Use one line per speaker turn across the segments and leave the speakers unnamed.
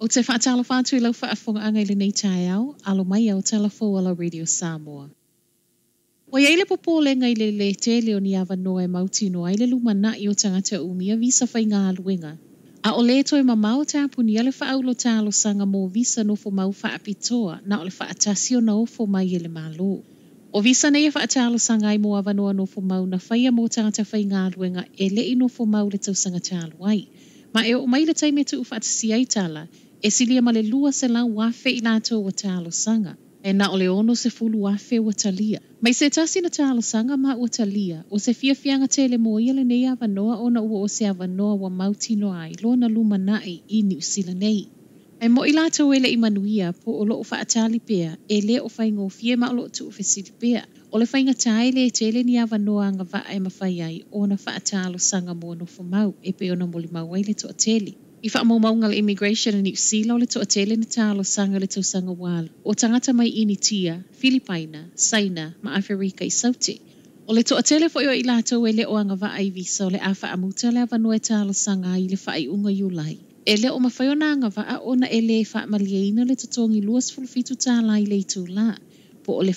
O te whaatalo whātu I lau whaafonga anga I le nei tae au, alo mai au telefo ala Radio Samoa. O ia ile popole ngai le tele o ni awa noa e mauti no ai le lumana I o tangata umia visa whai ngā aluenga. A o le toi mamau tāpu ni ale whaaulo tālo sanga mō visa no fo mau whaapitoa na o le whaatasio na ofo mai ele malo. O visa nei e whaatalo sanga I mō awa noa no fo mau na whaia mō tangata whai ngā aluenga e le ino fo mau le tausanga tālo ai. Ma e o mai le taime tu whaatasi ai tala, e silia ma le lua se lau wafe I nato wa tālo sanga. E na o le ono se fulu wafe wa talia. Mai se tasi na tālo sanga ma wa talia, o se fianga tele mo ia le nei awa noa o na ua o se awa noa wa mauti no ai, lo na luma nai I New Zealand nei. E mo I lato ele I manuia po o loo whaatali pea, e le o whaingo fie ma o loo tu ofesiri pea. O le whainga tae le tele ni awa noa anga wa e mawhai ai, o na whaatalo sanga mo no fumau, e pe o na moli mau ai le to ateli. I wha mau maunga le immigration in New Zealand le to atele na talo sanga le to sanga wala. O tangata mai initia, Filipaina, Saina, ma Afrika I Sauti. O le to atele fo I lato e le o anga wa ai visa o le afa amuta le awa noe talo sanga I le whai unga Julai. E le o mawhaiona anga wa a ona e le wha malieina le tatongi luas fulfitu tāla I le tu la. Po o le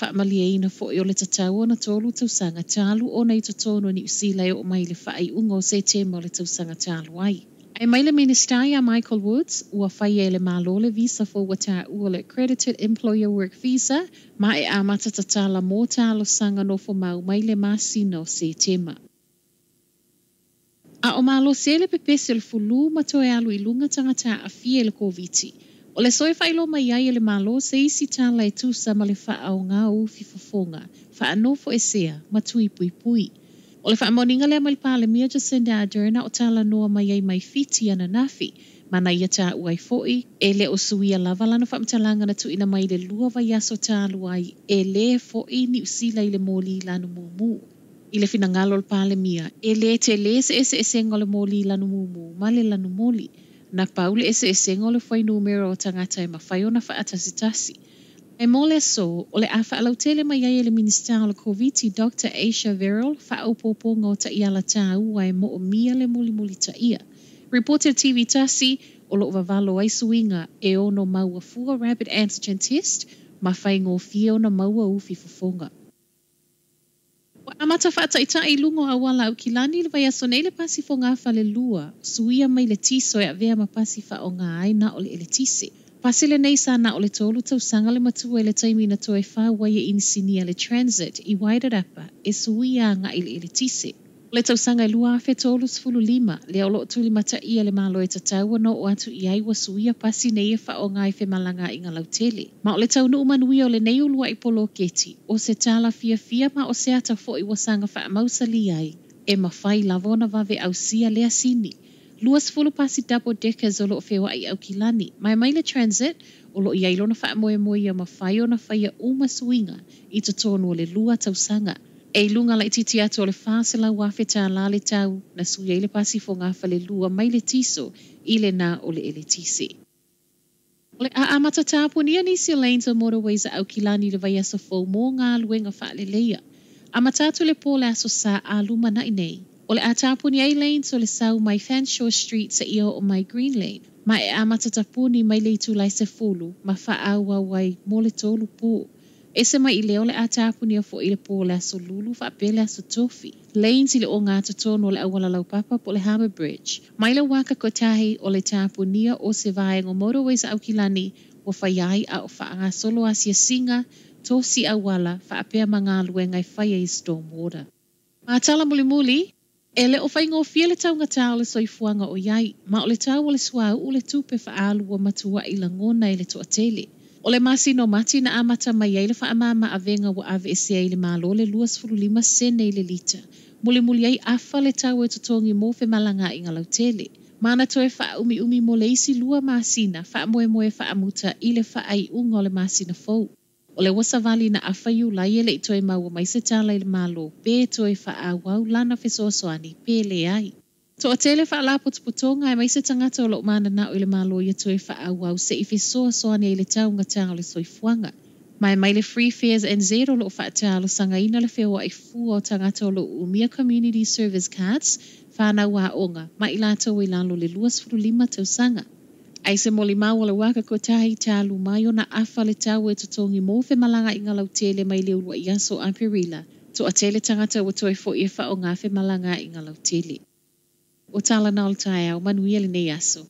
wha malieina fo o le tatau o na tolu tausanga talu o na I tatono New Zealand o mai le whai unga o se tema o le tausanga talu ai. Ai mai le minister Michael Woods ua whai e le malo le visa fo wata ua le accredited employer work visa ma e a matatatala mō tālo sanga no fo mau mai le masino se tema. A o malo se le pepese le fulu ma toe alu I lunga tangata a fie le koviti. O le soe whailo mai ai le malo se isi tāla e tusa ma le wha au ngā ufi fafonga, wha anofo e sea, ma tui pui pui. O le whaamoninga lea mai pāle mia Jacinda Ardern o tala noa mai ai mai fiti ana nafi, mana ia tā uai foi, e le o suia lava lana whaamtalanga na tuina mai le lua vai aso tālu ai, e le foi New Zealand I le mōli lanu mumu. I le finangalo le pāle mia, e le te le se sengo le mōli lanu mumu, ma le lanu mōli, na paule se sengo le whai numero o tangata e mawhai o na whaatasitasi. E mole so, o le afa alau tele mai ai le minister o le COVID, Dr. Aisha Verrill, whaaupopo ngō ta ia la tā ua e mo o mia le muli ta ia. Reporter TV tasi, o lo vavalo ai suinga e o no maua fua rapid antigen test, ma whai ngō fia o na maua ufi fufonga. Wa amata whaata ita I lungo a wala au kilani le vai aso nei le pasi fo ngā whale lua, suia mai le tiso e a vea ma pasi wha o ngā ai na o le tise. Pasile nei sana o le tolu tau sanga le matua le taimi na toe wha waia insinia le transit I Wairarapa e suia nga I le tise. Le tau sanga lua afe tolu sfulu lima le o lo tuli mata ia le malo e tataua no o atu I ai wa suia pasi nei e wha o ngai fe malanga I ngā lautele. Ma o le tau nu umanui o le nei ulua I polo keti o se tala fia ma o se ata fo I wasanga wha mausali ai e mawhai lavona vave au sia lea sini. Luas fulu pasi double deckers o lo fewa I au kilani. Mai le transit o lo iai lona wha moe ia mawhai o na whaia uma suinga I to tono le lua tausanga. E lunga la ititi atu o le whāsela wafe tā la le tau na suia le pasi fo ngā whale lua mai le tiso I le nā o le ele tise. O le a amata tāpu nia nisi lanes o motorways a au kilani le vai aso fo mō ngā luenga wha le leia. Amatatu le pōle aso sa a luma na inei. O le atapuni ai lanes o le sau mai Fanshawe Street sa ia o mai Green Lane. Ma e amata tapuni mai le tulai se fulu, ma wha aua wai mo le tolu pō. E se mai I leo le atapuni a fo I le pō le aso lulu wha pele aso tofi. Lanes I le o ngā tatono o le awala lau papa po le Harbour Bridge. Mai le waka kotahi o le tapunia o se vae ngo motorways au kilani o whaiai a o wha ngā solo asia singa, tosi awala wha apea mga luengai whaia I storm water. Ma tala muli, e le o whai ngō fia le tau ngatau le soifuanga o iai, ma o le tau o le suau o le tupe wha alu o matua I la ngona I le toa tele. O le masi no mati na amata mai ai le wha amama a venga wa ave ese ai le malo le 2.5 sene I le lita. Muli ai afa le tau e tutongi mo fe malanga I ngā lautele. Mana toe wha umi mo le isi lua masina, wha moe wha amuta I le wha ai unga o le masina fau. O le wasavali na awhaiu lai e le I toe maua mai se tala I le malo, pe toe wha awau lana fesoasoani, pe le ai. To a tele wha la putonga e mai se tangata o lo mana na o le malo ia toe wha awau se I fesoasoani I le taunga tanga o le soifuanga. Mai le free fares and zero lo wha talo sanga ina le whewa I fu o tangata o lo umia community service cards, whana wā onga, ma I lato I lalo le 2.5 tau sanga. Ai se moli mau le waka ko tahi talu mai o na afa le tau e tutongi mo fe malanga i ngala tele mai le ulua i aso a perila. To a tele tangata o toi fo i fa o ngā fe malanga i ngala tele. O tala na o tae au manuia le nei aso.